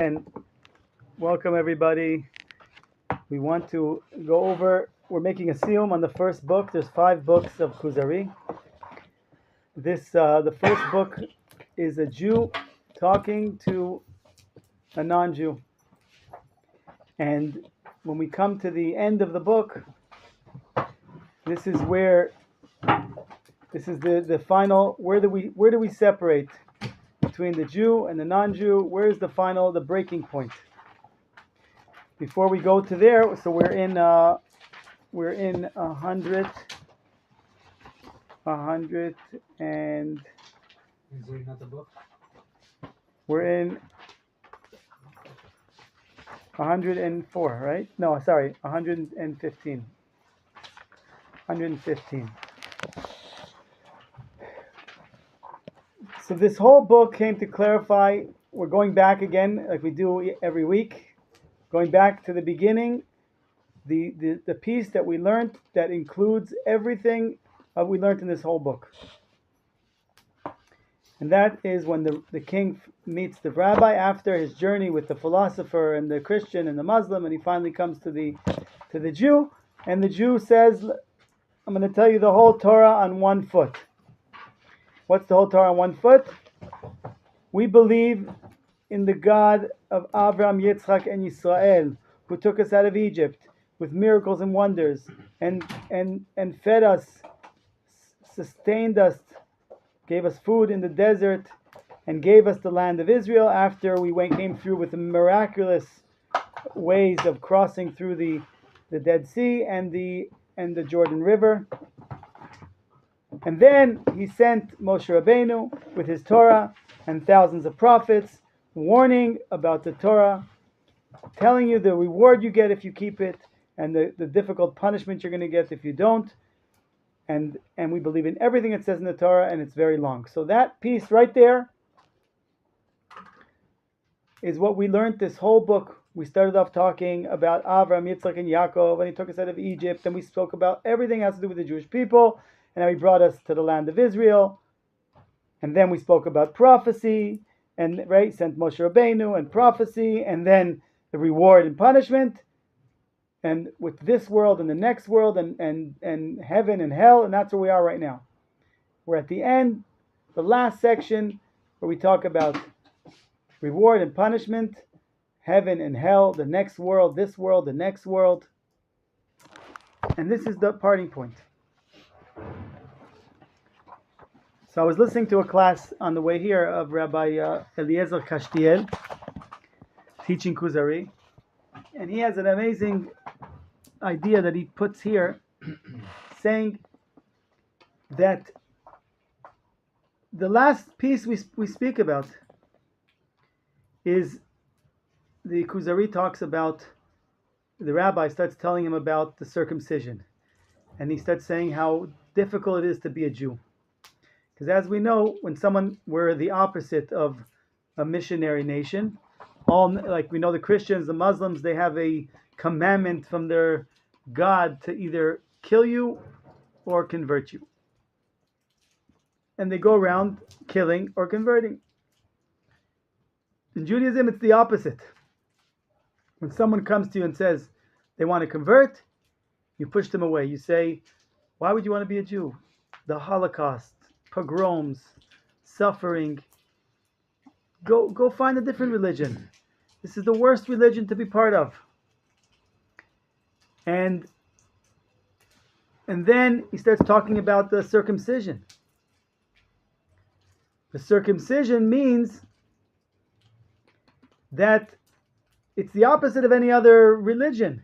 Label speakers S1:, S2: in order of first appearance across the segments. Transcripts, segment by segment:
S1: And welcome everybody. We want to go over, we're making a siyum on the first book. There's 5 books of Kuzari. The first book is a Jew talking to a non-Jew. And when we come to the end of the book, this is the final, where do we separate between the Jew and the non-Jew? Where's the breaking point? Before we go to there, so we're in 100 and
S2: Is there another book?
S1: we're in 104, right? No, sorry, 115. 115. So this whole book came to clarify. We're going back again, like we do every week, going back to the beginning, the piece that we learned that includes everything we learned in this whole book. And that is when the king meets the rabbi after his journey with the philosopher and the Christian and the Muslim, and he finally comes to the Jew, and the Jew says, I'm going to tell you the whole Torah on one foot. What's the whole Torah on one foot? We believe in the God of Abraham, Yitzchak, and Yisrael, who took us out of Egypt with miracles and wonders, and fed us, sustained us, gave us food in the desert, and gave us the land of Israel after we came through with the miraculous ways of crossing through the Dead Sea and the Jordan River. And then he sent Moshe Rabbeinu with his Torah and thousands of prophets, warning about the Torah, telling you the reward you get if you keep it, and the difficult punishment you're going to get if you don't. And we believe in everything it says in the Torah, and it's very long. So that piece right there is what we learned this whole book. We started off talking about Avraham, Yitzchak, and Yaakov, when he took us out of Egypt, and we spoke about everything that has to do with the Jewish people, and how he brought us to the land of Israel. And then we spoke about prophecy, and sent Moshe Rabbeinu and prophecy, and then the reward and punishment, and with this world and the next world, and heaven and hell, and that's where we are right now. We're at the end, the last section, where we talk about reward and punishment, heaven and hell, the next world, this world, the next world. And this is the parting point. So I was listening to a class on the way here of Rabbi Eliezer Kashtiel, teaching Kuzari, and he has an amazing idea that he puts here, saying that the last piece we speak about is the Kuzari talks about, the rabbi starts telling him about the circumcision, and he starts saying how difficult it is to be a Jew. Because as we know, when we're the opposite of a missionary nation, like we know the Christians, the Muslims, they have a commandment from their God to either kill you or convert you. And they go around killing or converting. In Judaism, it's the opposite. When someone comes to you and says they want to convert, you push them away. You say, why would you want to be a Jew? The Holocaust, pogroms, suffering. Go find a different religion. This is the worst religion to be part of. And then he starts talking about the circumcision. The circumcision means that it's the opposite of any other religion.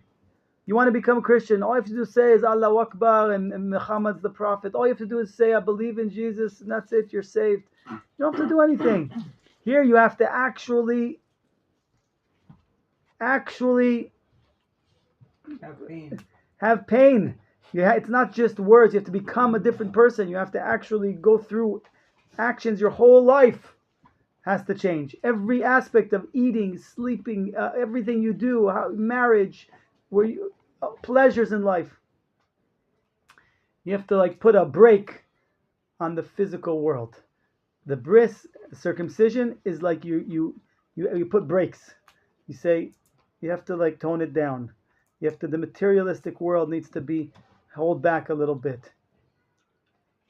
S1: You want to become a Christian, all you have to do is say is Allahu Akbar and Muhammad's the Prophet. All you have to do is say, I believe in Jesus, and that's it, you're saved. You don't have to do anything. Here you have to actually have pain. It's not just words. You have to become a different person. You have to actually go through actions. Your whole life has to change. Every aspect of eating, sleeping, everything you do, marriage, pleasures in life. You have to put a brake on the physical world. The bris, circumcision, is like you put brakes. You say you have to like tone it down. The materialistic world needs to be held back a little bit.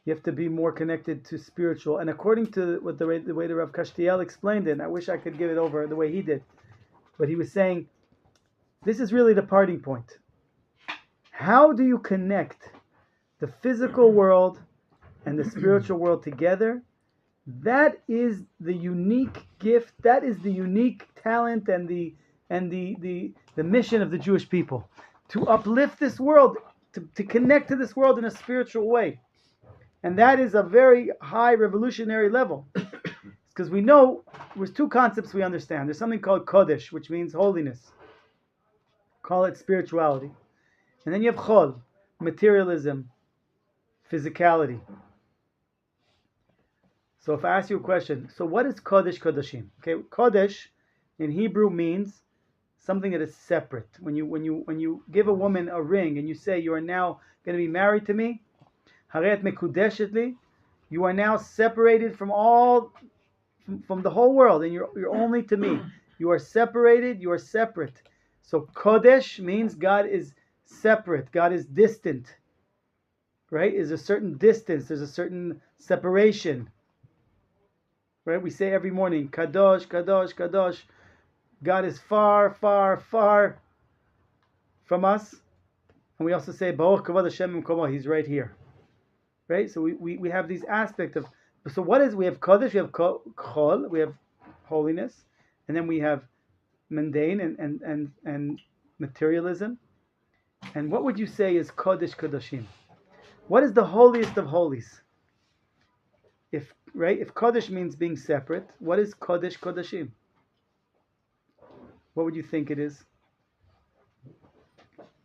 S1: You have to be more connected to spiritual. And according to what the way the Rav Kashtiel explained it, and I wish I could give it over the way he did, but he was saying, this is really the parting point. How do you connect the physical world and the spiritual world together? That is the unique gift. That is the unique talent and the mission of the Jewish people, to uplift this world, to connect to this world in a spiritual way. And that is a very high revolutionary level. Because we know there's two concepts we understand. There's something called Kodesh, which means holiness. Call it spirituality. And then you have Chol, materialism, physicality. So if I ask you a question, so what is Kodesh Kodashim? Okay, Kodesh in Hebrew means something that is separate. When you give a woman a ring and you say you are now going to be married to me, Haret Mekudeshetli, you are now separated from the whole world, and you're only to me. You are separated. You are separate. So Kodesh means God is separate. God is distant. Right? There's a certain distance. There's a certain separation. Right? We say every morning, Kadosh, Kadosh, Kadosh. God is far, far, far from us. And we also say, Baruch Kavod Hashem Mkomo. He's right here. Right? So we have these aspects of. So what is, we have Kodesh, we have Chol, we have holiness, and then we have mundane and materialism. And what would you say is Kodesh Kodashim? What is the holiest of holies? If Kodesh means being separate, what is Kodesh Kodashim? What would you think it is?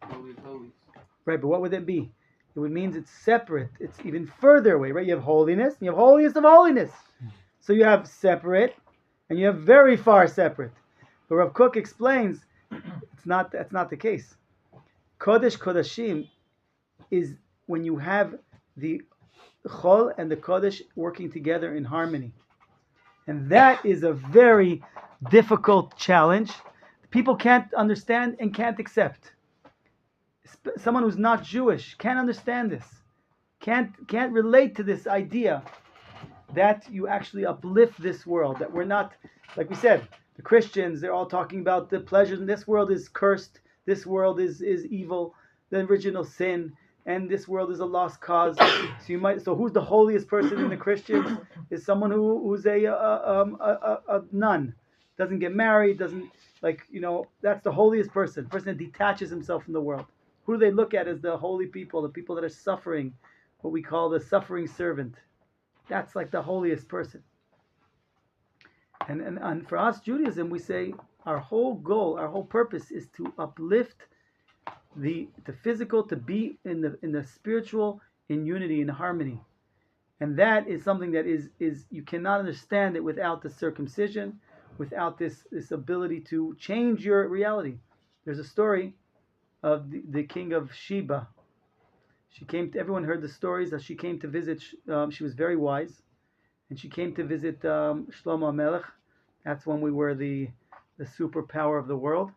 S3: Holy, holy.
S1: Right, but what would it be? It would mean it's separate. It's even further away, right? You have holiness, and you have holiest of holiness. So you have separate, and you have very far separate. But Rav Kook explains, that's not the case. Kodesh Kodashim is when you have the Chol and the Kodesh working together in harmony. And that is a very difficult challenge. People can't understand and can't accept. Someone who's not Jewish can't understand this. Can't relate to this idea that you actually uplift this world. That we're not, like we said, the Christians, they're all talking about the pleasures, and this world is cursed, this world is evil, the original sin, and this world is a lost cause. So who's the holiest person in the Christians? Is someone who's a nun, doesn't get married, doesn't, that's the holiest person that detaches himself from the world. Who do they look at as the holy people, the people that are suffering, what we call the suffering servant? That's like the holiest person. And for us, Judaism, we say our whole goal, our whole purpose is to uplift the physical, to be in the spiritual, in unity, in harmony. And that is something that is you cannot understand it without the circumcision, without this ability to change your reality. There's a story of the king of Sheba. Everyone heard the stories that she came to visit. She was very wise, and she came to visit Shlomo Melech. That's when we were the superpower of the world.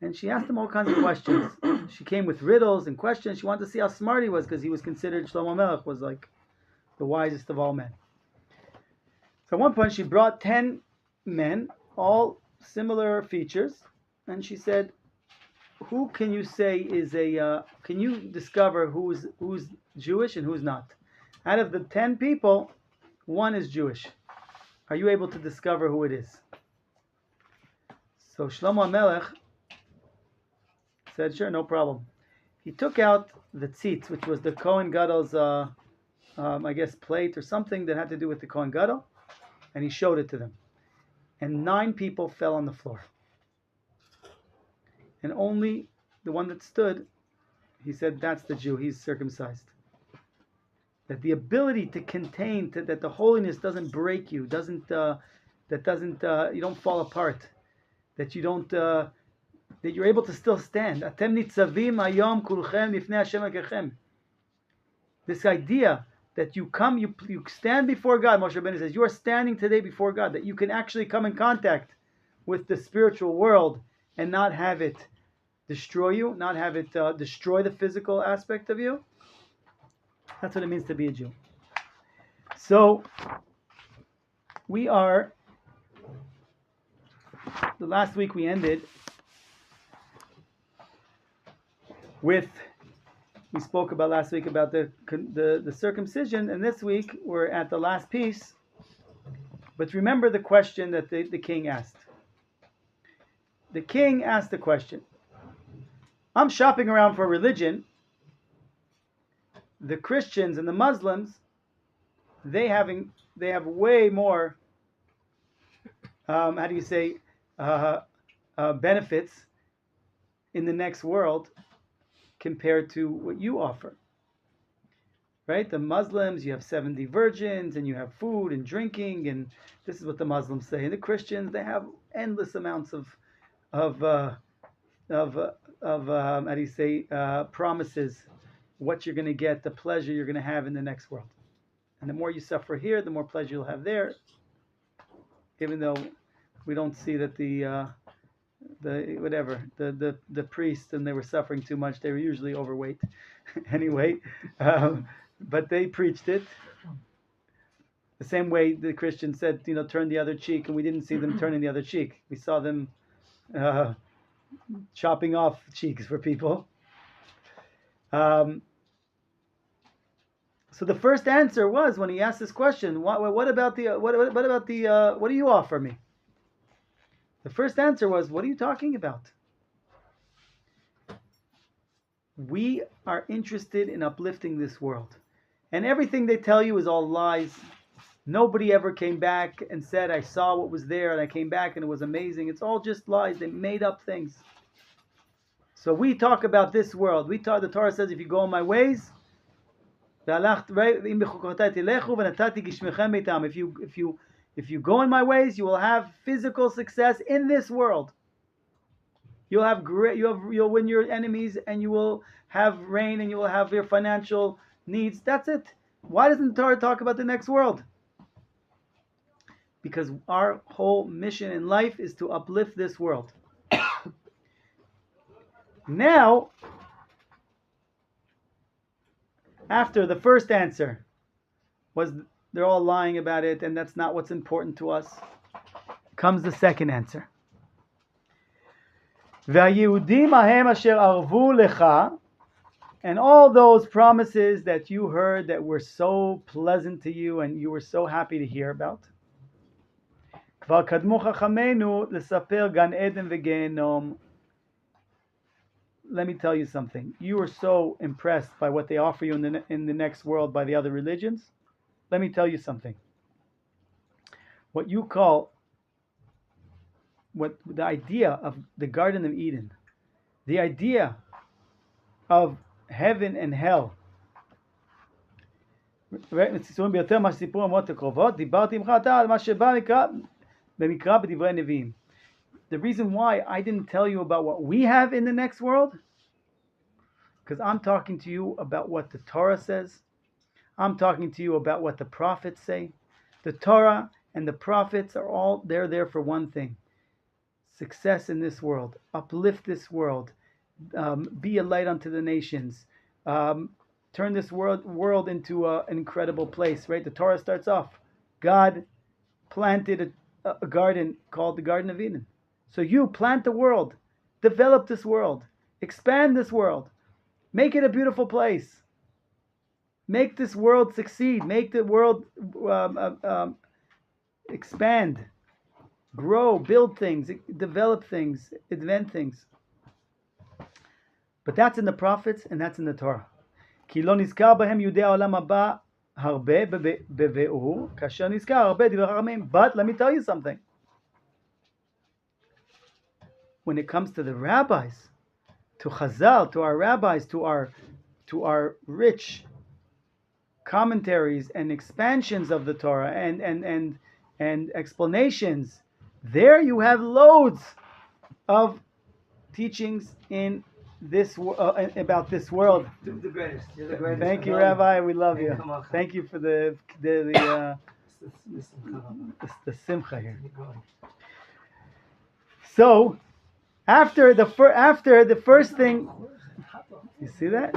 S1: And she asked him all kinds of questions. She came with riddles and questions. She wanted to see how smart he was, because he was considered, Shlomo Melech was like the wisest of all men. So at one point she brought 10 men, all similar features, and she said, who can you say is can you discover who's Jewish and who's not? Out of the 10 people, one is Jewish. Are you able to discover who it is? So Shlomo Melech said, sure, no problem. He took out the tzitz, which was the Kohen Gadol's, plate or something that had to do with the Kohen Gadol, and he showed it to them. And 9 people fell on the floor. And only the one that stood, he said, that's the Jew, he's circumcised. That the ability to contain, that the holiness doesn't break you, you don't fall apart, that you don't, that you're able to still stand. Atem nitzavim hayom kulchem lifnei Hashem Elokechem. This idea that you stand before God, Moshe Rabbeinu says, you are standing today before God, that you can actually come in contact with the spiritual world and not have it destroy you, not have it destroy the physical aspect of you. That's what it means to be a Jew. So we are, the last week we ended with, we spoke about last week about the circumcision, and this week we're at the last piece. But remember the question that the king asked. The king asked the question, I'm shopping around for religion. The Christians and the Muslims, they have way more, benefits in the next world compared to what you offer. Right? The Muslims, you have 70 virgins, and you have food and drinking, and this is what the Muslims say. And the Christians, they have endless amounts of promises, what you're going to get, the pleasure you're going to have in the next world. And the more you suffer here, the more pleasure you'll have there. Even though we don't see that the priests, and they were suffering too much, they were usually overweight anyway, but they preached it. The same way the Christians said, turn the other cheek, and we didn't see them turning the other cheek. We saw them chopping off cheeks for people. So the first answer was, when he asked this question, what do you offer me? The first answer was, what are you talking about? We are interested in uplifting this world. And everything they tell you is all lies. Nobody ever came back and said, I saw what was there and I came back and it was amazing. It's all just lies. They made up things. So we talk about this world. The Torah says, if you go in my ways, if you go in my ways, you will have physical success in this world. You'll win your enemies, and you will have rain, and you will have your financial needs. That's it. Why doesn't the Torah talk about the next world? Because our whole mission in life is to uplift this world. Now, after the first answer was they're all lying about it and that's not what's important to us, comes the second answer. והיהודים ההם אשר ערבו לך, and all those promises that you heard that were so pleasant to you and you were so happy to hear about. כבר קדמו חכמינו לספר גן עדן וגיהנום. Let me tell you something. You are so impressed by what they offer you in the next world by the other religions. Let me tell you something. What you call, what the idea of the Garden of Eden, the idea of heaven and hell. The reason why I didn't tell you about what we have in the next world, because I'm talking to you about what the Torah says. I'm talking to you about what the prophets say. The Torah and the prophets they're there for one thing: success in this world, uplift this world, be a light unto the nations, turn this world into an incredible place, right? The Torah starts off, God planted a garden called the Garden of Eden. So you plant the world, develop this world, expand this world, make it a beautiful place, make this world succeed, make the world expand, grow, build things, develop things, invent things. But that's in the prophets and that's in the Torah. כי לא נזכר בהם יהודי העולם הבא הרבה בביאור, כאשר נזכר הרבה דברי חכמים. But let me tell you something. When it comes to the rabbis, to Chazal, to our rabbis, to our rich commentaries and expansions of the Torah and explanations, there you have loads of teachings in this about this world.
S2: The greatest. You're the greatest.
S1: Thank you, Rabbi. We love you. Thank you for the simcha here. So after the first thing, you see that?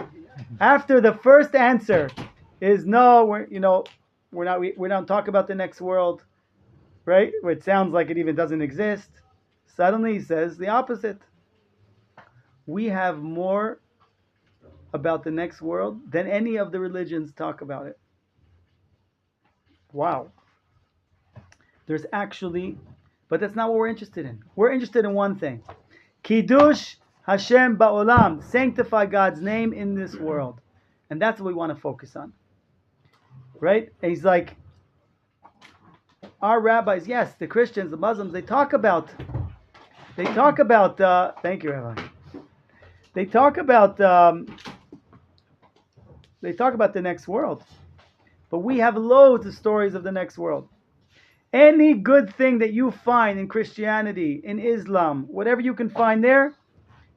S1: After the first answer is no, we don't talk about the next world, right? It sounds like it even doesn't exist. Suddenly he says the opposite. We have more about the next world than any of the religions talk about it. Wow. There's actually, but that's not what we're interested in. We're interested in one thing. Kiddush Hashem ba'olam. Sanctify God's name in this world. And that's what we want to focus on. Right? And he's like, our rabbis, yes, the Christians, the Muslims, they talk about, thank you, Rabbi. They talk about the next world. But we have loads of stories of the next world. Any good thing that you find in Christianity, in Islam, whatever you can find there,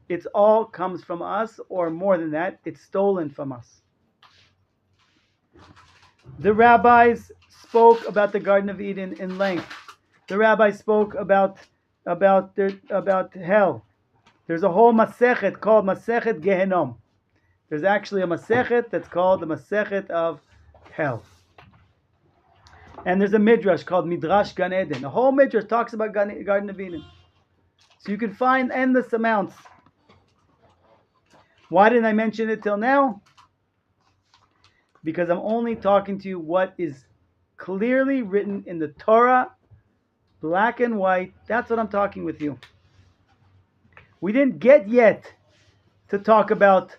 S1: it all comes from us, or more than that, it's stolen from us. The rabbis spoke about the Garden of Eden in length. The rabbis spoke about hell. There's a whole Masechet called Masechet Gehenom. There's actually a Masechet that's called the Masechet of Hell. And there's a Midrash called Midrash Gan Eden. The whole Midrash talks about Garden of Eden. So you can find endless amounts. Why didn't I mention it till now? Because I'm only talking to you what is clearly written in the Torah, black and white. That's what I'm talking with you. We didn't get yet to talk about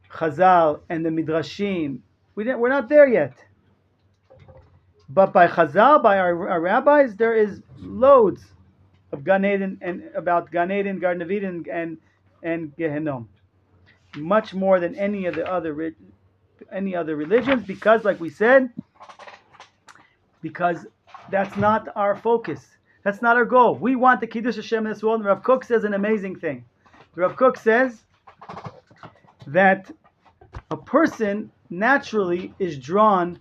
S1: Chazal and the Midrashim. We're not there yet. But by Chazal, by our rabbis, there is loads of Gan Eden and about Gan Eden, Garden of Eden, and Gehenom. Much more than any other religions, because, like we said, because that's not our focus. That's not our goal. We want the Kiddush Hashem in this world. And Rav Kook says an amazing thing. Rav Kook says that a person naturally is drawn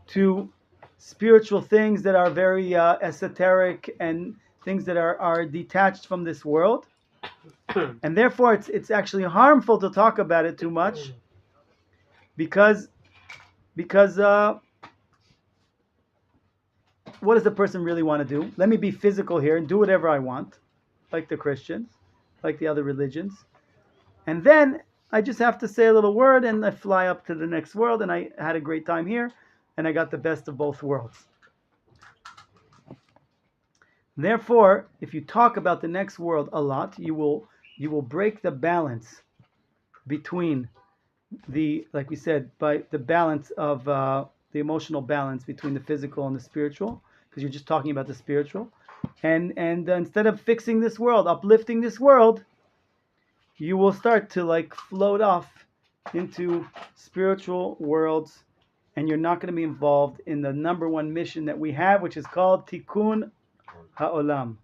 S1: to spiritual things that are very esoteric and things that are detached from this world, and therefore it's actually harmful to talk about it too much, because what does the person really want to do? Let me be physical here and do whatever I want, like the Christians, like the other religions, and then I just have to say a little word and I fly up to the next world and I had a great time here. And I got the best of both worlds. Therefore, if you talk about the next world a lot, you will break the balance between like we said, by the balance of the emotional balance between the physical and the spiritual, because you're just talking about the spiritual. And instead of fixing this world, uplifting this world, you will start to like float off into spiritual worlds. And you're not going to be involved in the number one mission that we have, which is called Tikkun Ha'olam.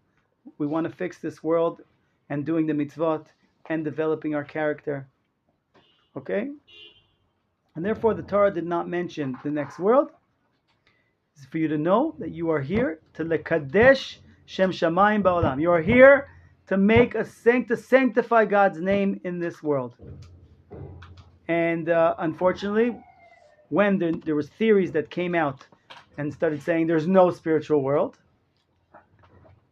S1: We want to fix this world and doing the mitzvot and developing our character. Okay? And therefore the Torah did not mention the next world. It's for you to know that you are here to lekadesh Shem Shamayim Ba'olam. You are here to sanctify God's name in this world. And unfortunately, when there was theories that came out and started saying there's no spiritual world,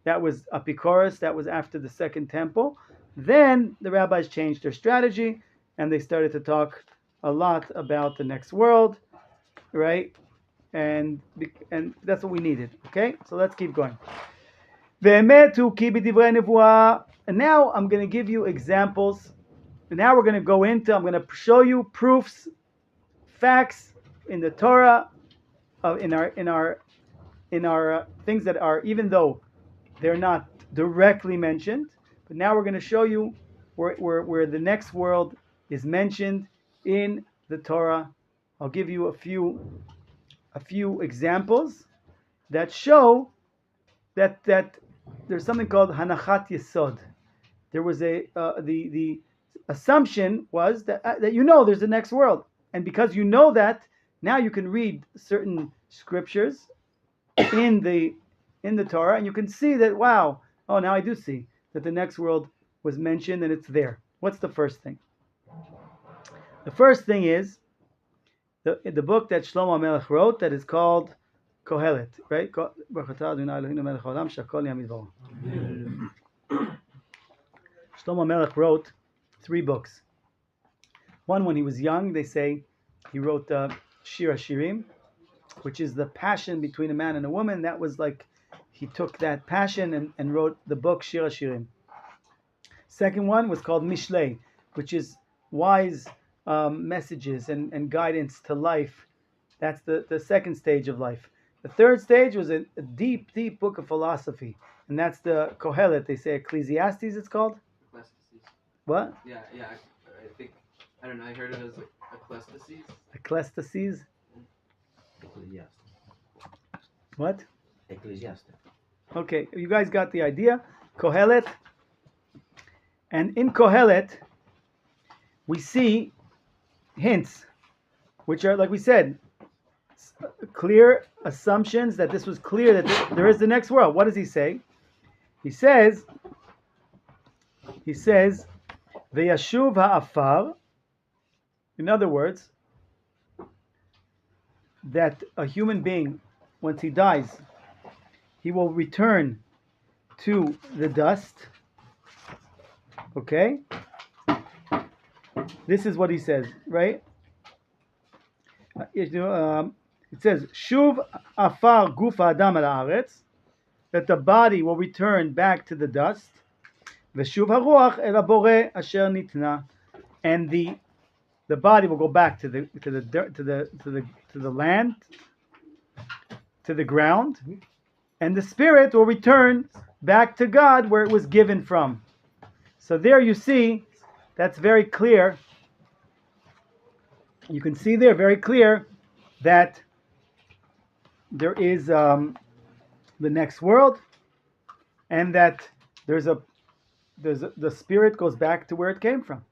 S1: that was Apikoros, that was after the Second Temple, then the rabbis changed their strategy and they started to talk a lot about the next world, right? And that's what we needed, okay? So let's keep going. And now I'm going to give you examples. And now we're going to go into, I'm going to show you proofs, facts in the Torah, in our things that are, even though they're not directly mentioned, but now we're going to show you where the next world is mentioned in the Torah. I'll give you a few examples that show that there's something called Hanachat Yesod. There was the assumption was that there's a next world. And because you know that, now you can read certain scriptures in the Torah, and you can see that, wow, now I do see. that the next world was mentioned and it's there. What's the first thing? The first thing is the book that Shlomo Melech wrote that is called Kohelet, right? Shlomo Melech wrote 3 books. One, when he was young, they say he wrote Shir HaShirim, which is the passion between a man and a woman. That was like, he took that passion and wrote the book Shir HaShirim. Second one was called Mishlei, which is wise messages and guidance to life. That's the second stage of life. The third stage was a deep, deep book of philosophy, and that's the Kohelet. They say Ecclesiastes, it's called.
S3: Ecclesiastes.
S1: What?
S3: Yeah. I think, I don't know. I heard it as Ecclesiastes.
S1: Ecclesiastes.
S4: Ecclesiastes.
S1: What?
S4: Ecclesiastes.
S1: Okay, you guys got the idea. Kohelet. And in Kohelet, we see hints, which are, like we said, clear assumptions that this was clear that there is the next world. What does he say? He says, V'yashuv ha'afar. In other words, that a human being, once he dies, he will return to the dust. Okay? This is what he says, right? It says, Shuv afar guf adam al haaretz, that the body will return back to the dust. V'shuv haruach el habore asher nitna, and the body will go back to the land, to the ground, and the spirit will return back to God where it was given from. So there you see, that's very clear. You can see there very clear that there is the next world, and that the spirit goes back to where it came from.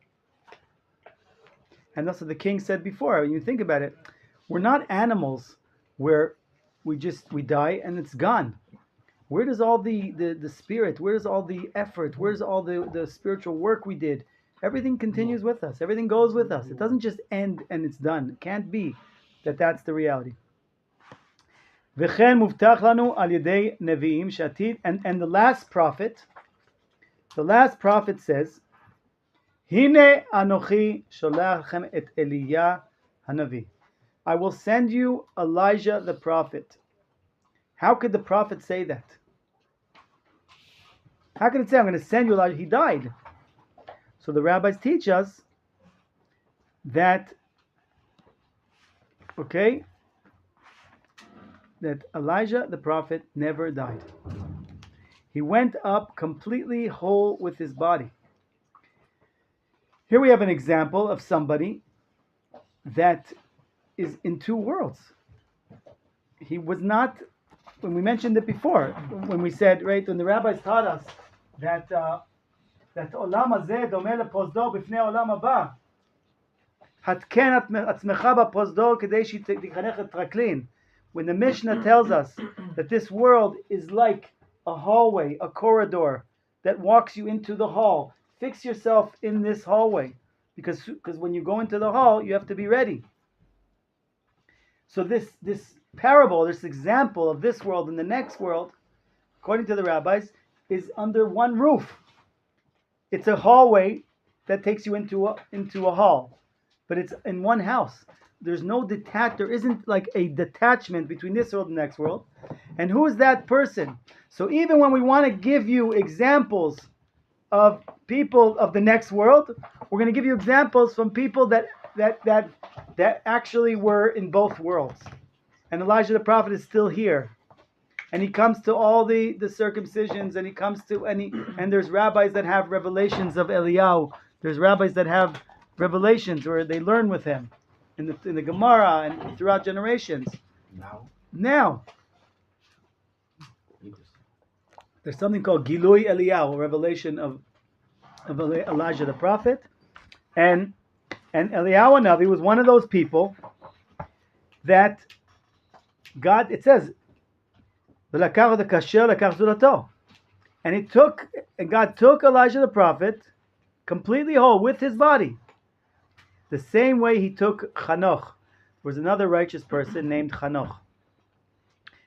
S1: And that's what the king said before. When you think about it, we're not animals where we die and it's gone. Where does all the spirit, where does all the effort, where's all the spiritual work we did? Everything continues with us. Everything goes with us. It doesn't just end and it's done. It can't be that's the reality. And the last prophet says, Hine anochi sholachem et Eliyah hanavi. I will send you Elijah the prophet. How could the prophet say that? How could it say, I'm going to send you Elijah? He died. So the rabbis teach us that, that Elijah the prophet never died. He went up completely whole with his body. Here we have an example of somebody that is in 2 worlds. He was not, when we mentioned it before, when we said, right, when the rabbis taught us that olam hazeh domeh leprozdor b'fnei olam haba, hatken atzmecha b'prozdor kedei shetikanech et traklin. When the Mishnah tells us that this world is like a hallway, a corridor that walks you into the hall, fix yourself in this hallway, because when you go into the hall, you have to be ready. So this parable, this example of this world and the next world, according to the rabbis, is under one roof. It's a hallway that takes you into a hall, but it's in one house. There's no there isn't like a detachment between this world and the next world. And who is that person? So even when we want to give you examples of people of the next world, we're going to give you examples from people that actually were in both worlds. And Elijah the prophet is still here. And he comes to all the circumcisions, and he comes to and there's rabbis that have revelations of Eliyahu. There's rabbis that have revelations where they learn with him in the Gemara and throughout generations. Now, there's something called Gilui Eliyahu, a revelation of Elijah the prophet, and Eliyahu Navi was one of those people that God, it says, And God took Elijah the prophet completely whole with his body. The same way he took Chanoch. There was another righteous person named Chanoch.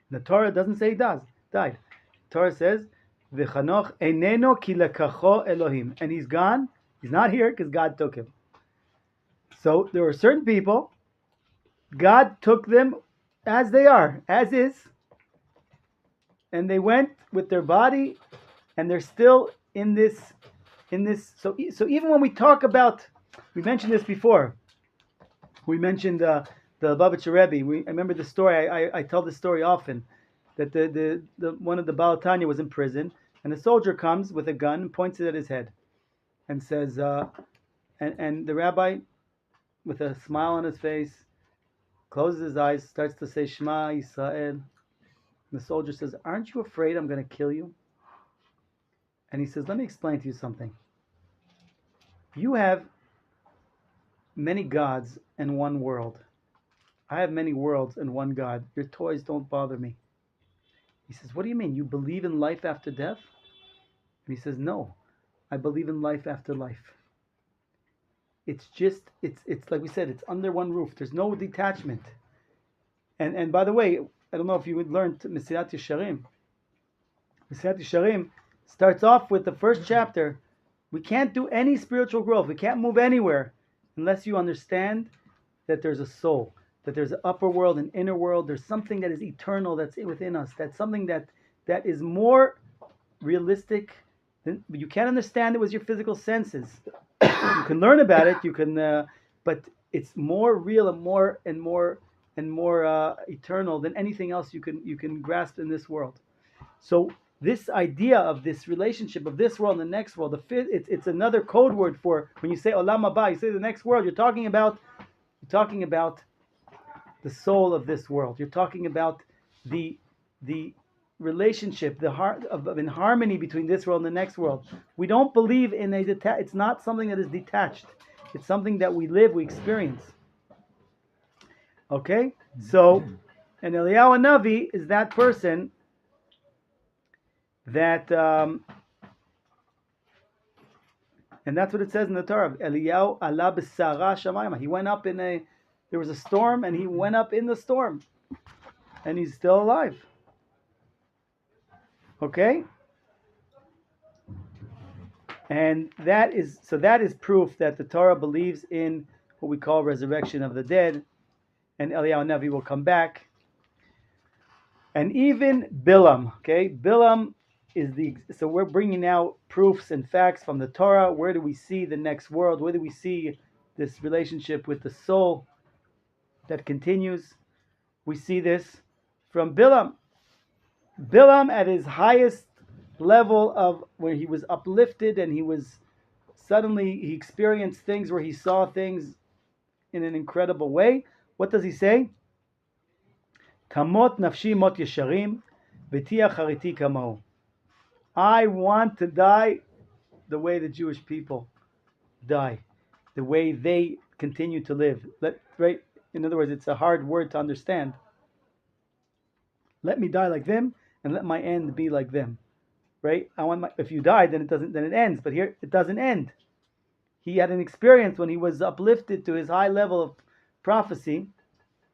S1: The Torah doesn't say he died. The Torah says, "V'Chanoch eineno ki lekacho Elohim," and he's gone. He's not here because God took him. So there were certain people, God took them as they are, as is, and they went with their body, and they're still in this. So even when we talk about, we mentioned this before. We mentioned the Lubavitcher Rebbe. I remember the story. I tell this story often. That the one of the Baal Tanya was in prison, and a soldier comes with a gun and points it at his head, and says, and the rabbi, with a smile on his face, closes his eyes, starts to say Shema Yisrael. And the soldier says, "Aren't you afraid I'm going to kill you?" And he says, "Let me explain to you something. You have many gods and one world. I have many worlds and one God. Your toys don't bother me." He says, "What do you mean? You believe in life after death?" And he says, "No, I believe in life after life. It's like we said, it's under one roof. There's no detachment." And by the way, I don't know if you would learn Mesilat Yesharim. Mesilat Yesharim starts off with the first chapter. We can't do any spiritual growth. We can't move anywhere unless you understand that there's a soul, that there's an upper world, an inner world. There's something that is eternal that's within us. That's something that is more realistic. You can't understand it with your physical senses. You can learn about it. You can, but it's more real and more eternal than anything else you can grasp in this world. So this idea of this relationship of this world and the next world, it's another code word for when you say Olam Haba, you say the next world. You're talking about the soul of this world. You're talking about the relationship, the heart of in harmony between this world and the next world. We don't believe in it's not something that is detached. It's something that we live, we experience. Okay? So, and Eliyahu Navi is that person that, and that's what it says in the Torah. Eliyahu ala b'sara shamayim. He went up there was a storm, and he went up in the storm. And he's still alive. Okay? And that is proof that the Torah believes in what we call resurrection of the dead, and Eliyahu Navi will come back. And even Bilam, okay? Bilam is so we're bringing now proofs and facts from the Torah. Where do we see the next world? Where do we see this relationship with the soul that continues? We see this from Bilam. Bilam at his highest level of where he was uplifted, and he experienced things where he saw things in an incredible way. What does he say? Tamot nafshi mot yesharim v'tia chariti kamahu. I want to die the way the Jewish people die, the way they continue to live. Right? In other words, it's a hard word to understand. Let me die like them, and let my end be like them. Right? If you die, then it ends. But here it doesn't end. He had an experience when he was uplifted to his high level of prophecy,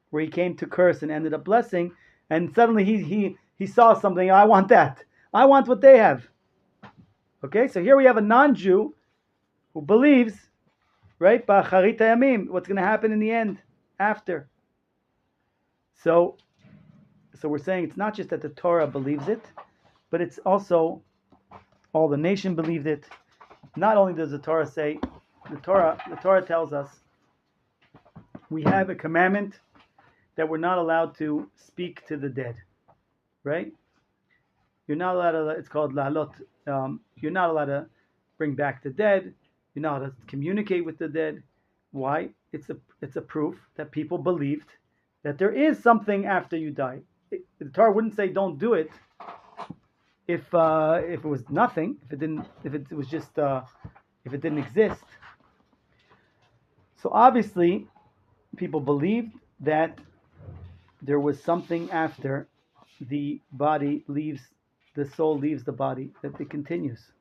S1: where he came to curse and ended up blessing, and suddenly he saw something. I want that. I want what they have. Okay, so here we have a non-Jew who believes, right, ba'acharit hayamim, what's going to happen in the end, after. So we're saying it's not just that the Torah believes it, but it's also all the nation believed it. Not only does the Torah say, the Torah tells us we have a commandment that we're not allowed to speak to the dead, right? You're not allowed to, it's called lahalot. You're not allowed to bring back the dead. You're not allowed to communicate with the dead. Why? It's a proof that people believed that there is something after you die. The Torah wouldn't say don't do it if it was nothing, if it didn't exist. So obviously, people believed that there was something after the body leaves the soul leaves the body, that it continues.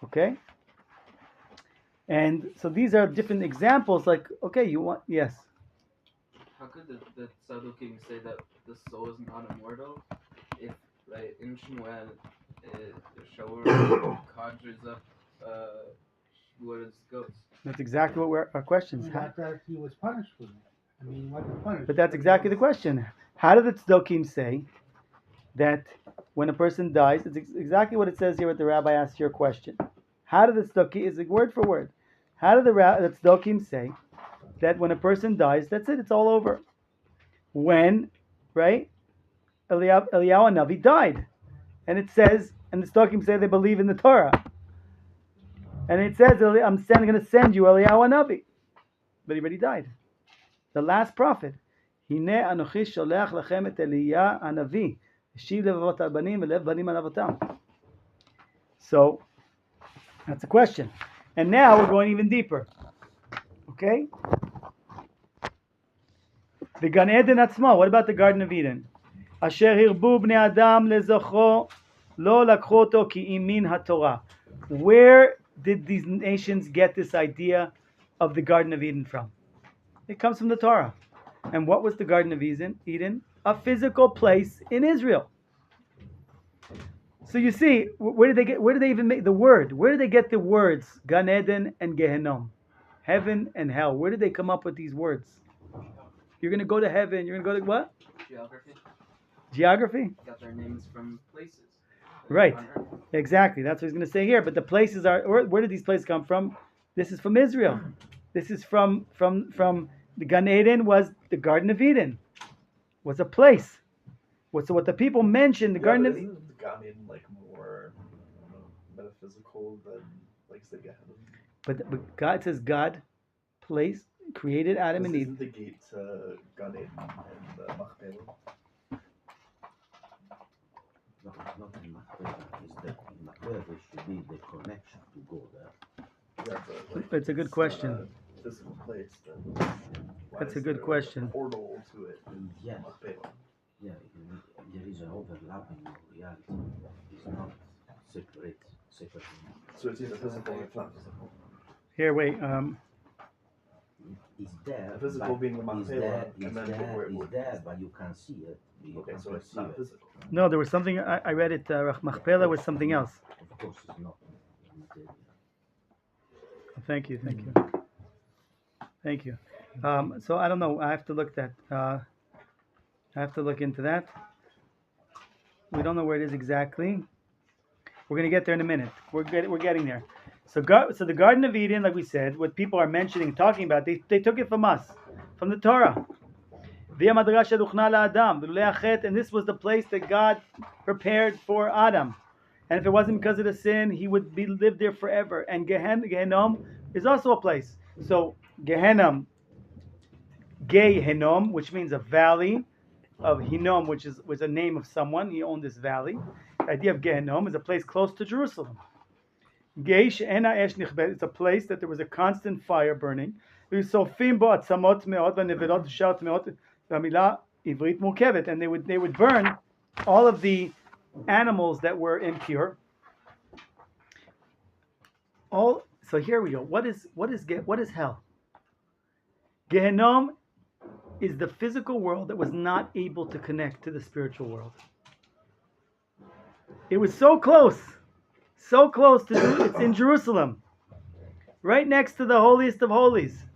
S1: Okay? And so these are different examples, like, okay, you want, yes.
S3: How could the Sadukim say that the soul is not immortal if, right, in Shmuel, Shaul conjures up what is ghosts?
S1: That's exactly what our questions.
S2: Not that he was punished for that. I mean, he wasn't punished.
S1: But that's exactly the question. How do the Tzdokim say that when a person dies, it's exactly what it says here, what the rabbi asked your question. How do the Tzdokim, is it word for word, how do the Tzdokim say that when a person dies, that's it, it's all over? When, right, Eliyahu Navi died. And it says, and the Tzdokim say they believe in the Torah. And it says, I'm going to send you Eliyahu Navi. But he already died. The last prophet. Hine anochi sholech lachem et Eliyahu Navi. Yeshiv levavot habanim velev banim al avotam. So, that's a question. And now we're going even deeper. Okay? The Gan Eden atzmo. What about the Garden of Eden? Asher hirbu bnei adam lezocho lo lakhu oto ki imin haTorah. Where did these nations get this idea of the Garden of Eden from? It comes from the Torah. And what was the Garden of Eden? A physical place in Israel. So you see, where did they even make the word? Where did they get the words Gan Eden and Gehenom? Heaven and hell. Where did they come up with these words? You're going to go to heaven. You're going to go to what?
S3: Geography.
S1: Geography?
S3: Got their names from places.
S1: Right.
S3: On Earth.
S1: Exactly. That's what he's going to say here. But the places are, where did these places come from? This is from Israel. This is from the Gan Eden was the Garden of Eden. Was a place. So what the people mentioned, the Garden of Eden.
S5: Isn't the Gan Eden like more metaphysical than like say Gehenna?
S1: But God says God placed, created Adam and Eve.
S5: Isn't the gate to Gan Eden and Machpelah?
S4: No, it's not in Machpelah. It's that in Machpelah there should be the connection to go there.
S5: Yeah, but, like,
S1: It's a good question.
S5: Not a physical place. Then why
S1: That's a
S5: is
S1: good
S5: there
S1: question.
S5: A portal to it in
S4: Yeah.
S5: Machpelah?
S4: Yeah, there is an overlapping of reality. It's not separate.
S5: So it's either physical or it's not physical.
S1: Here, wait.
S4: It's there.
S5: Physical
S4: but
S5: being the
S4: it's
S5: Machpelah,
S4: there,
S5: and
S4: it's
S5: then
S4: there,
S5: where it
S4: it's
S5: would.
S4: there, but you can't see it. You
S5: Okay,
S4: can
S5: so it's
S4: perceive
S5: not
S4: it.
S5: physical.
S1: No, there was something, I read it, Machpelah was something else.
S4: Of course, it's not.
S1: Thank you. Thank you. So I don't know. I have to look into that. We don't know where it is exactly. We're going to get there in a minute. We're getting there. So the Garden of Eden, like we said, what people are mentioning, talking about, they took it from us, from the Torah. And this was the place that God prepared for Adam. And if it wasn't because of the sin, he would live there forever. And Gehenom is also a place. So Gehenom, Gehenom, which means a valley of Hinnom, which was a name of someone. He owned this valley. The idea of Gehenom is a place close to Jerusalem. It's a place that there was a constant fire burning. And they would burn all of the animals that were impure. So here we go. What is hell? Gehenom is the physical world that was not able to connect to the spiritual world. It was so close to it's in Jerusalem, right next to the holiest of holies,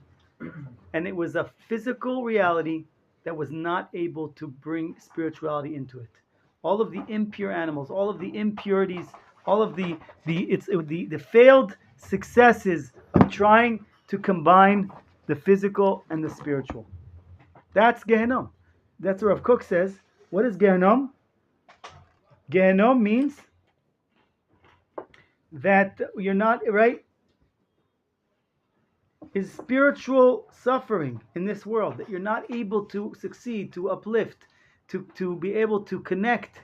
S1: and it was a physical reality that was not able to bring spirituality into it. All of the impure animals, all of the impurities, all of the failed successes of trying to combine the physical and the spiritual. That's Gehenom. That's what Rav Kook says. What is Gehenom? Gehenom means that you're not, right, is spiritual suffering in this world, that you're not able to succeed, to uplift, to be able to connect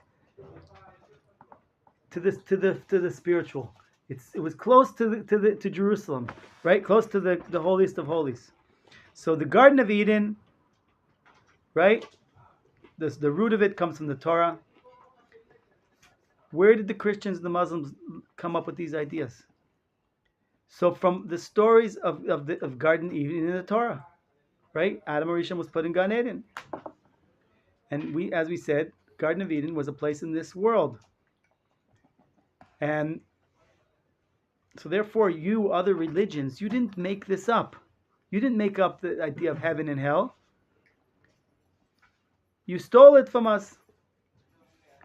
S1: to the spiritual. It was close to Jerusalem, right? Close to the holiest of holies. So the Garden of Eden, right? The root of it comes from the Torah. Where did the Christians and the Muslims come up with these ideas? So from the stories of Garden Eden in the Torah, right? Adam Rishon was put in Gan Eden, and as we said, Garden of Eden was a place in this world, and so therefore, you other religions, you didn't make this up. You didn't make up the idea of heaven and hell. You stole it from us.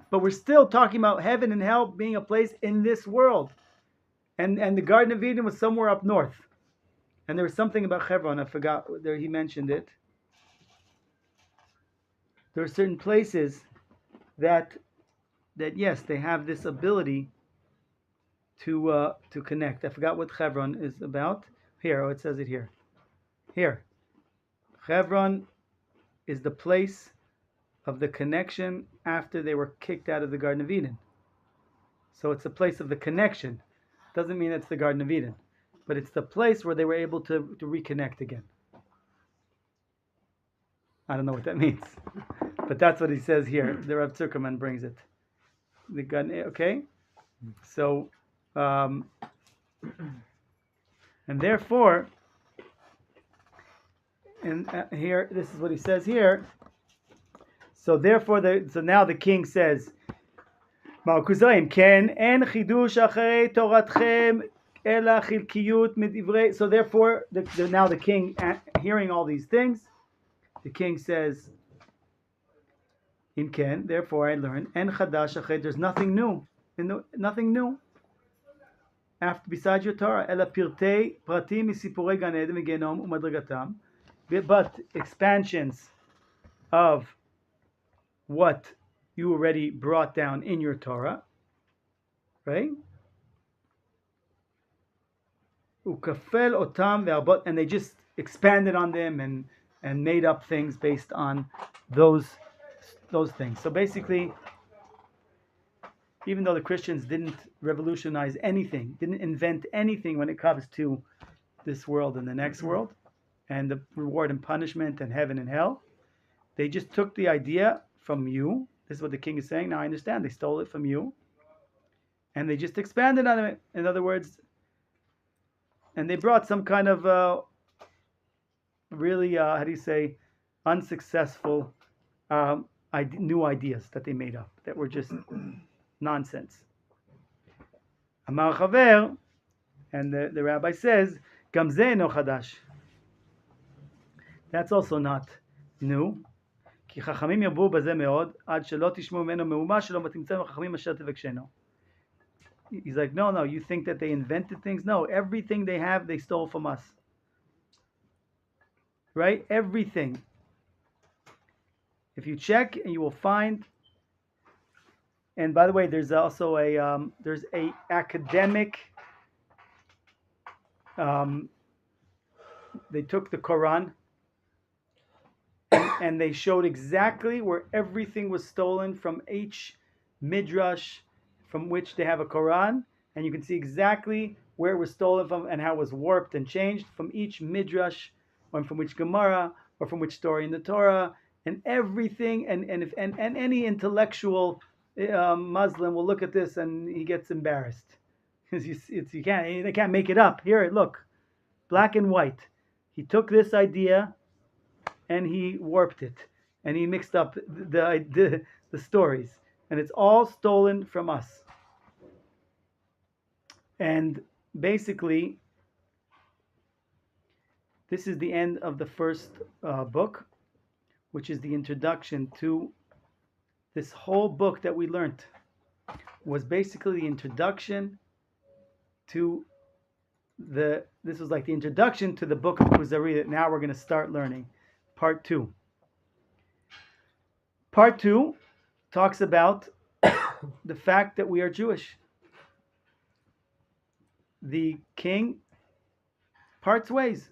S1: But we're still talking about heaven and hell being a place in this world. And the Garden of Eden was somewhere up north. And there was something about Hebron, I forgot, there he mentioned it. There are certain places that yes, they have this ability to connect. I forgot what Hebron is about. Here, it says it here. Here. Hebron is the place of the connection after they were kicked out of the Garden of Eden. So it's a place of the connection. Doesn't mean it's the Garden of Eden, but it's the place where they were able to reconnect again. I don't know what that means, but that's what he says here. The Rav Zuckerman brings it. The Garden, okay? So, and therefore, and here, this is what he says here. So therefore, so now the king says, Kuzari, ken en chidush acharei toratchem ela chilkiyut midivrei. So therefore, now the king, hearing all these things, the king says, Im ken, therefore I learn, en chadash acharei, there's nothing new, nothing new. After besides your Torah, ela pirtei pratim misipurei gan eden v'genom u'madragatam, but expansions of what you already brought down in your Torah, right? Ukafel otam ve'arbot, and they just expanded on them and made up things based on those things. So basically, even though the Christians didn't revolutionize anything, didn't invent anything when it comes to this world and the next world, and the reward and punishment and heaven and hell, they just took the idea from you. This is what the king is saying. Now I understand. They stole it from you. And they just expanded on it. In other words, and they brought some kind of really, how do you say, unsuccessful new ideas that they made up that were just nonsense. Amar Chaver, and the rabbi says, Gam zeh no chadash. That's also not new. כי חכמים ירבו בזה מאוד, עד שלא תשמעו ממנו מהומה שלא תמצאו חכמים אשר תבקשנו. He's like, no, you think that they invented things? No, everything they have, they stole from us. Right? Everything. If you check, and you will find, and by the way, there's also a academic, they took the Quran, and they showed exactly where everything was stolen from each midrash from which they have a Quran, and you can see exactly where it was stolen from and how it was warped and changed from each midrash, or from which Gemara, or from which story in the Torah, and everything. And any intellectual Muslim will look at this and he gets embarrassed because they can't make it up. Here, look, black and white. He took this idea and he warped it, and he mixed up the stories, and it's all stolen from us. And basically, this is the end of the first book, which is the introduction to this whole book that we learned. Was basically the introduction to this was like the introduction to the book of Kuzari that now we're going to start learning. Part 2. Part 2 talks about the fact that we are Jewish. The king parts ways.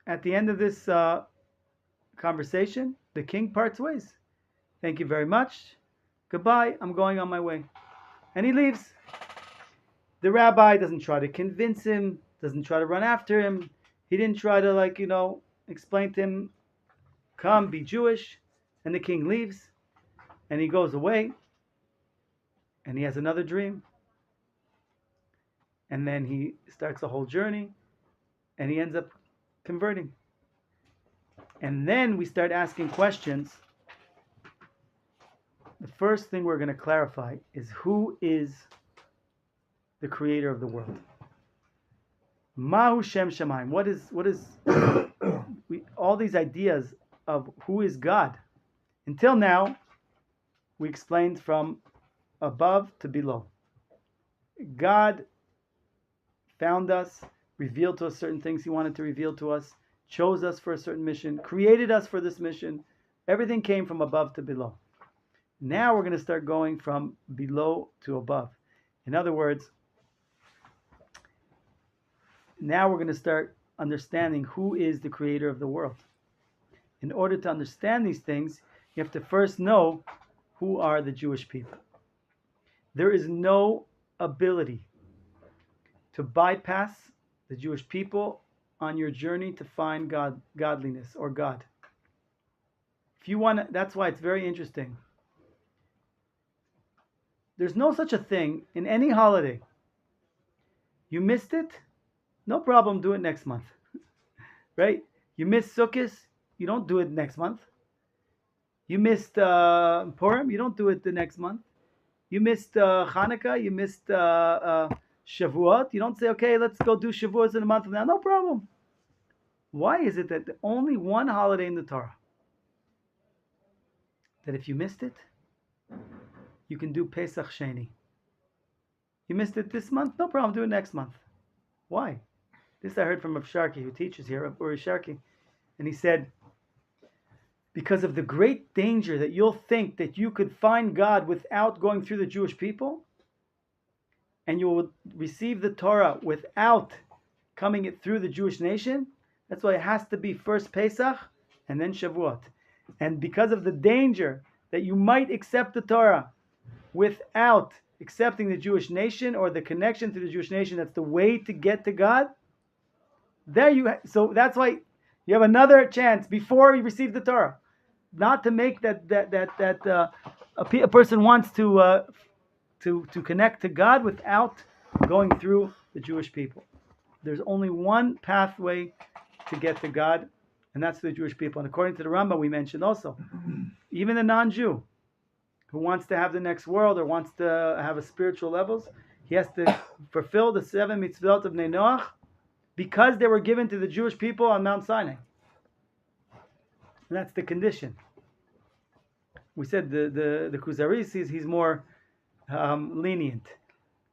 S1: At the end of this conversation, the king parts ways. Thank you very much. Goodbye. I'm going on my way. And he leaves. The rabbi doesn't try to convince him, doesn't try to run after him. He didn't try to, explain to him, come, be Jewish. And the king leaves, and he goes away. and he has another dream, and then he starts a whole journey, and he ends up converting. And then we start asking questions. The first thing we're going to clarify is who is the creator of the world. Mahu Shem Shemaim. What is all these ideas of who is God? Until now, we explained from above to below. God found us, revealed to us certain things he wanted to reveal to us, chose us for a certain mission, created us for this mission. Everything came from above to below. Now we're going to start going from below to above. In other words, now we're going to start understanding who is the creator of the world. In order to understand these things, you have to first know who are the Jewish people. There is no ability to bypass the Jewish people on your journey to find godliness or God. If you want to, that's why it's very interesting. There's no such a thing in any holiday. You missed it? No problem, do it next month. Right? You missed Sukkot, you don't do it next month. You missed Purim, you don't do it the next month. You missed Hanukkah, you missed Shavuot. You don't say, okay, let's go do Shavuot in a month from now. No problem. Why is it that only one holiday in the Torah, that if you missed it, you can do Pesach Sheni? You missed it this month? No problem, do it next month. Why? This I heard from Rav Sharki, who teaches here, Rav Uri Sharki. And he said, because of the great danger that you'll think that you could find God without going through the Jewish people, and you will receive the Torah without coming it through the Jewish nation. That's why it has to be first Pesach and then Shavuot. And because of the danger that you might accept the Torah without accepting the Jewish nation or the connection to the Jewish nation, that's the way to get to God. So that's why you have another chance before you receive the Torah, not to make a person wants to connect to God without going through the Jewish people. There's only one pathway to get to God, and that's the Jewish people. And according to the Rambam, we mentioned also, even the non-Jew who wants to have the next world or wants to have a spiritual levels, he has to fulfill the 7 mitzvot of Bnei Noach because they were given to the Jewish people on Mount Sinai. And that's the condition. We said the Kuzari sees he's more lenient.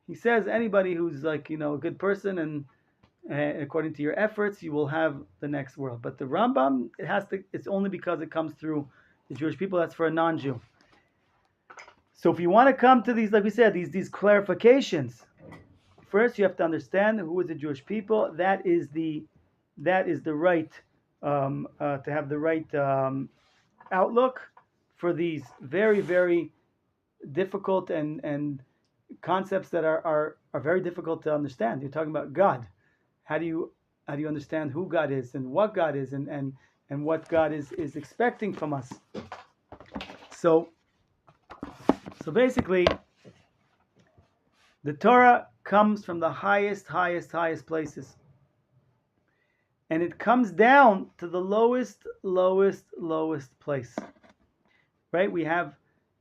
S1: He says anybody who's a good person and according to your efforts you will have the next world. But the Rambam, it's only because it comes through the Jewish people. That's for a non-Jew. So if you want to come to these, like we said, these clarifications, first you have to understand who is the Jewish people. That is the right to have the right outlook for these very, very difficult and concepts that are very difficult to understand. You're talking about God. How do you understand who God is and what God is and what God is expecting from us? So basically, the Torah comes from the highest places. And it comes down to the lowest place. Right? We have,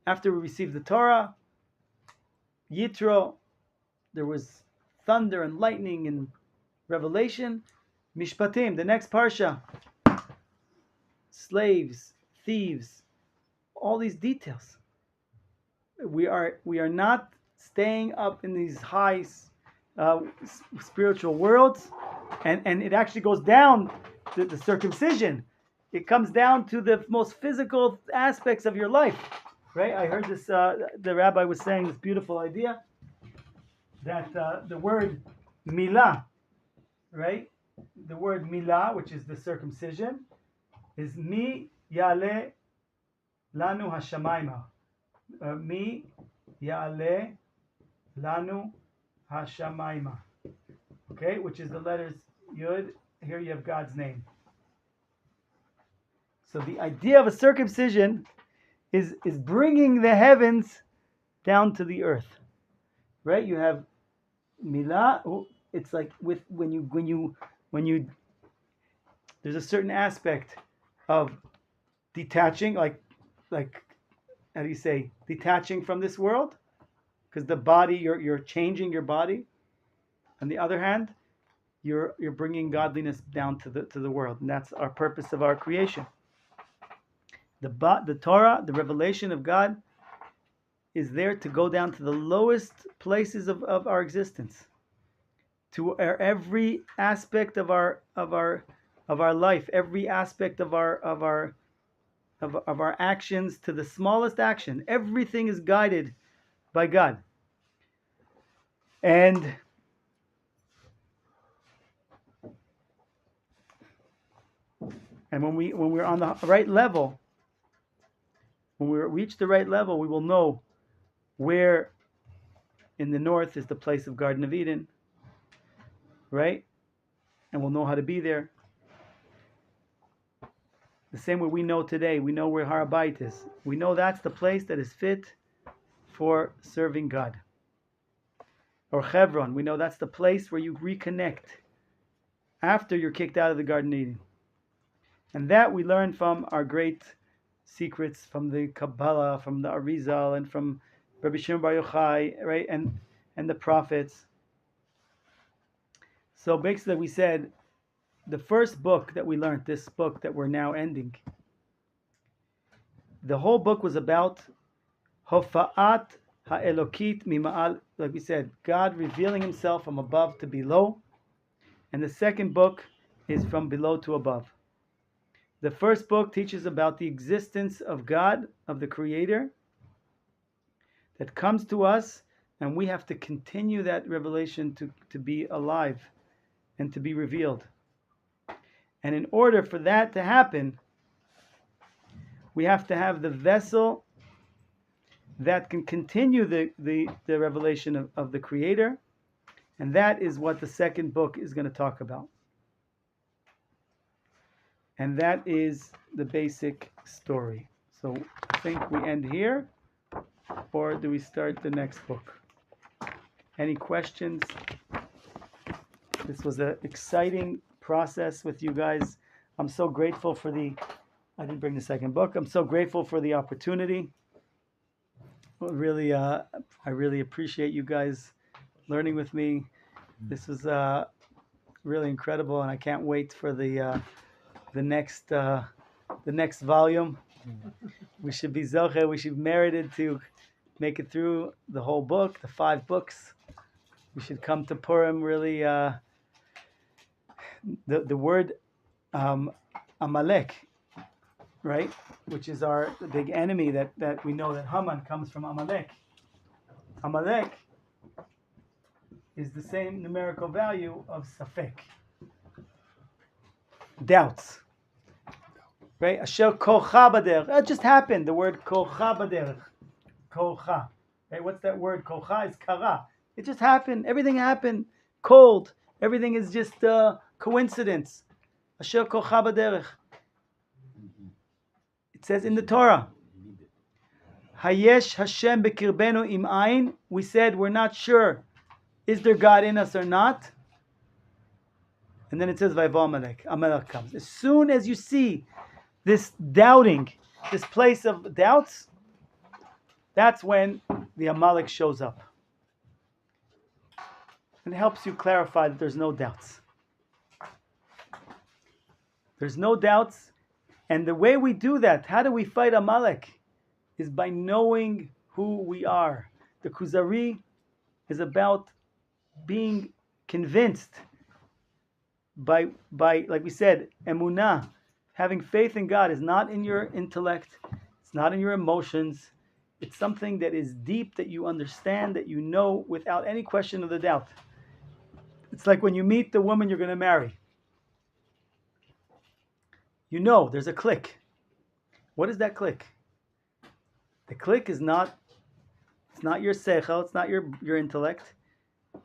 S1: after we received the Torah, Yitro, there was thunder and lightning and revelation. Mishpatim, the next parsha, slaves, thieves, all these details. We are not staying up in these high spiritual worlds, and it actually goes down to the circumcision. It comes down to the most physical aspects of your life, right? I heard this. The rabbi was saying this beautiful idea that the word milah, right? The word milah, which is the circumcision, is mi yale lanu hashamayma. Mi yale lanu hashamayma. Okay, which is the letters Yud. Here you have God's name. So the idea of a circumcision is bringing the heavens down to the earth. right? You have milah. It's like when you there's a certain aspect of detaching, like how do you say, detaching from this world, because the body, you're changing your body. On the other hand, you're bringing godliness down to the world, and that's our purpose of our creation. The Torah, the revelation of God, is there to go down to the lowest places of our existence, to every aspect of our life, every aspect of our actions, to the smallest action. Everything is guided by God. And when we're on the right level, when we reach the right level, we will know where in the north is the place of Garden of Eden, right? And we'll know how to be there. The same way we know today, we know where Har Habayit is. We know that's the place that is fit for serving God. Or Hebron, we know that's the place where you reconnect after you're kicked out of the Garden of Eden. And that we learn from our great secrets, from the Kabbalah, from the Arizal, and from Rabbi Shimon Bar Yochai, right? And the prophets. So basically we said, the first book that we learned, this book that we're now ending, the whole book was about Hofa'at Ha'elokit Mima'al, like we said, God revealing himself from above to below. And the second book is from below to above. The first book teaches about the existence of God, of the Creator, that comes to us, and we have to continue that revelation to be alive and to be revealed. And in order for that to happen, we have to have the vessel that can continue the revelation of the Creator. And that is what the second book is going to talk about. And that is the basic story. So I think we end here, or do we start the next book? Any questions? This was an exciting process with you guys. I'm so grateful for I didn't bring the second book. I'm so grateful for the opportunity. Really, I really appreciate you guys learning with me. This was really incredible, and I can't wait for the next volume. We should be zoche. We should be merited to make it through the whole book, the 5 books. We should come to Purim really. The word Amalek, right, which is our big enemy that we know that Haman comes from Amalek. Amalek is the same numerical value of Safek. Doubts. Right? Asher kocha baderech. That just happened. The word kocha baderech. Kocha. Right? What's that word? Kocha is kara. It just happened. Everything happened. Cold. Everything is just coincidence. Asher kocha baderech. It says in the Torah, Hayesh Hashem bekirbenu im ayin. We said we're not sure. Is there God in us or not? And then it says Vayvo Amalek. Amalek comes. As soon as you see this doubting, this place of doubts, that's when the Amalek shows up. And it helps you clarify that there's no doubts. There's no doubts. And the way we do that, how do we fight Amalek? Is by knowing who we are. The Kuzari is about being convinced by like we said, emunah, having faith in God is not in your intellect, it's not in your emotions, it's something that is deep, that you understand, that you know without any question of the doubt. It's like when you meet the woman you're going to marry. You know there's a click. What is that click? The click is not, it's not your seichel, it's not your intellect,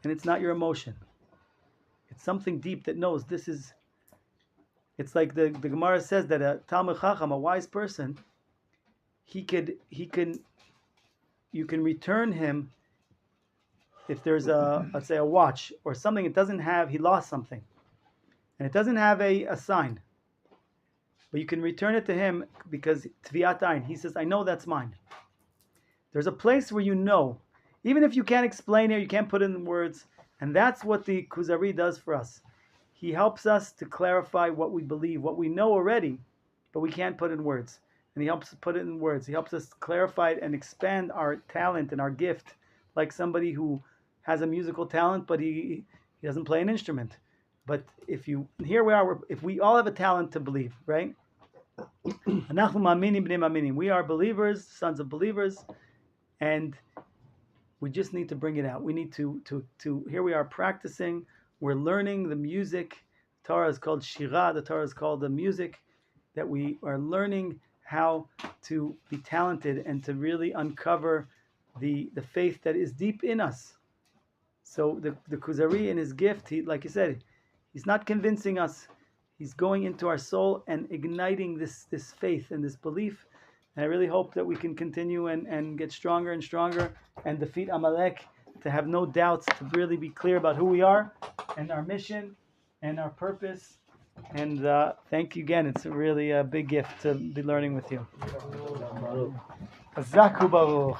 S1: and it's not your emotion. It's something deep that knows this is. It's like the Gemara says that a Talmid Chacham, a wise person, you can return him if there's a, let's say, a watch or something, it doesn't have, he lost something, and it doesn't have a sign, but you can return it to him because Tviat Ayin, he says, I know that's mine. There's a place where you know, even if you can't explain it, you can't put it in words, and that's what the Kuzari does for us. He helps us to clarify what we believe, what we know already, but we can't put in words. And he helps us put it in words. He helps us clarify it and expand our talent and our gift, like somebody who has a musical talent, but he doesn't play an instrument. But here we are, if we all have a talent to believe, right? We are believers, sons of believers, and we just need to bring it out. We need to here we are practicing, we're learning the music. The Torah is called Shirah, the Torah is called the music, that we are learning how to be talented and to really uncover the faith that is deep in us. So the Kuzari in his gift, he, like you said, he's not convincing us. He's going into our soul and igniting this faith and this belief. And I really hope that we can continue and get stronger and stronger and defeat Amalek, to have no doubts, to really be clear about who we are and our mission and our purpose. And thank you again. It's really a big gift to be learning with you. Zaku Baruch.